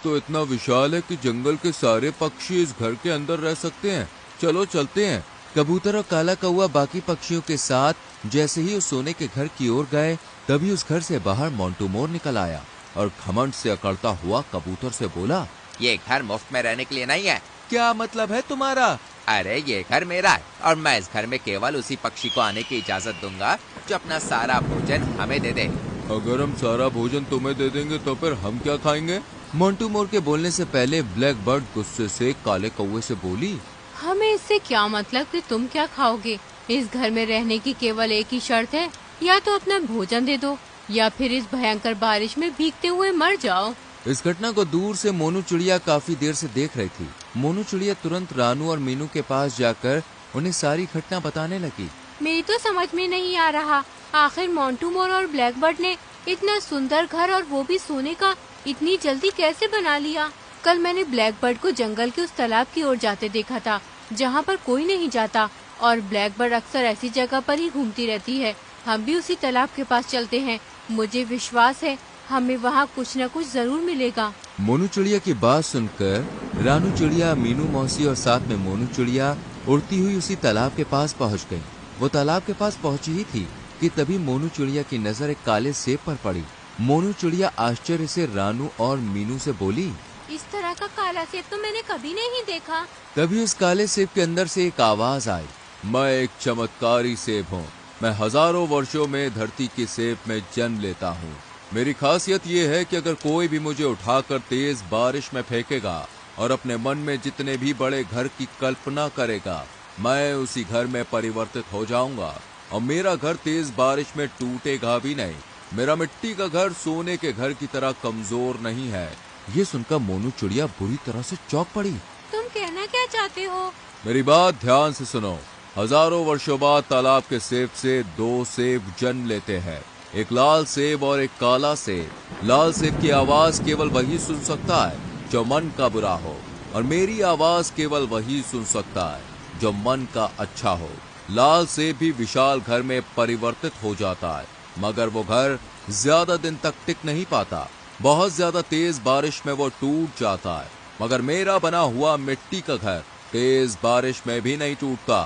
तो इतना विशाल है कि जंगल के सारे पक्षी इस घर के अंदर रह सकते हैं। चलो चलते हैं। कबूतर और काला कौवा बाकी पक्षियों के साथ जैसे ही उस सोने के घर की ओर गए, तभी उस घर से बाहर मोंटू मोर निकल आया और घमंड से अकड़ता हुआ कबूतर से बोला, ये घर मुफ्त में रहने के लिए नहीं है। क्या मतलब है तुम्हारा? अरे ये घर मेरा है और मैं इस घर में केवल उसी पक्षी को आने की इजाजत दूंगा जो अपना सारा भोजन हमें दे दे। अगर हम सारा भोजन तुम्हें दे देंगे तो फिर हम क्या खाएंगे? मोंटू मोर के बोलने से पहले ब्लैक बर्ड गुस्से से काले कौवे से बोली, हमें इससे क्या मतलब कि तुम क्या खाओगे? इस घर में रहने की केवल एक ही शर्त है, या तो अपना भोजन दे दो या फिर इस भयंकर बारिश में भीगते हुए मर जाओ। इस घटना को दूर से मोनू चिड़िया काफी देर से देख रही थी। मोनू चिड़िया तुरंत रानू और मीनू के पास जाकर उन्हें सारी घटना बताने लगी। मेरी तो समझ में नहीं आ रहा, आखिर मोंटू मोर और ब्लैक बर्ड ने इतना सुंदर घर और वो भी सोने का इतनी जल्दी कैसे बना लिया? कल मैंने ब्लैक बर्ड को जंगल के उस तालाब की ओर जाते देखा था जहाँ पर कोई नहीं जाता, और ब्लैक बर्ड अक्सर ऐसी जगह पर ही घूमती रहती है। हम भी उसी तालाब के पास चलते हैं, मुझे विश्वास है हमें वहाँ कुछ न कुछ जरूर मिलेगा। मोनू चिड़िया की बात सुनकर रानू चिड़िया, मीनू मौसी और साथ में मोनू चिड़िया उड़ती हुई उसी तालाब के पास पहुँच गयी। वो तालाब के पास पहुँची ही थी कि तभी मोनू चिड़िया की नजर एक काले सेब पर पड़ी। मोनू चिड़िया आश्चर्य से रानू और मीनू से बोली, इस तरह का काला सेब तो मैंने कभी नहीं देखा। तभी उस काले सेब के अंदर से एक आवाज आई, मैं एक चमत्कारी सेब हूँ। मैं हजारों वर्षों में धरती की सेब में जन्म लेता हूँ। मेरी खासियत ये है कि अगर कोई भी मुझे उठाकर तेज बारिश में फेंकेगा और अपने मन में जितने भी बड़े घर की कल्पना करेगा, मैं उसी घर में परिवर्तित हो जाऊंगा और मेरा घर तेज बारिश में टूटेगा भी नहीं। मेरा मिट्टी का घर सोने के घर की तरह कमजोर नहीं है। ये सुनकर मोनू चिड़िया बुरी तरह से चौंक पड़ी। तुम कहना क्या चाहते हो? मेरी बात ध्यान से सुनो। हजारों वर्षों बाद तालाब के सेब से दो सेब जन्म लेते हैं, एक लाल सेब और एक काला सेब। लाल सेब की आवाज केवल वही सुन सकता है जो मन का बुरा हो, और मेरी आवाज केवल वही सुन सकता है जो मन का अच्छा हो। लाल सेब भी विशाल घर में परिवर्तित हो जाता है, मगर वो घर ज्यादा दिन तक टिक नहीं पाता। बहुत ज्यादा तेज बारिश में वो टूट जाता है, मगर मेरा बना हुआ मिट्टी का घर तेज बारिश में भी नहीं टूटता।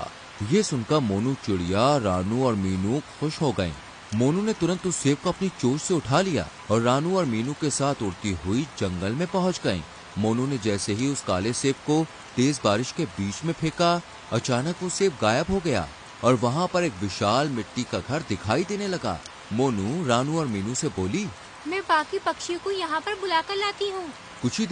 ये सुनकर मोनू चिड़िया, रानू और मीनू खुश हो गईं। मोनू ने तुरंत उस सेब को अपनी चोंच से उठा लिया और रानू और मीनू के साथ उड़ती हुई जंगल में पहुंच गईं। मोनू ने जैसे ही उस काले सेब को तेज बारिश के बीच में फेंका, अचानक वो सेब गायब हो गया और वहाँ पर एक विशाल मिट्टी का घर दिखाई देने लगा। मोनू रानू और मीनू से बोली, मैं बाकी पक्षियों को यहाँ पर बुलाकर लाती हूँ। कुछ ही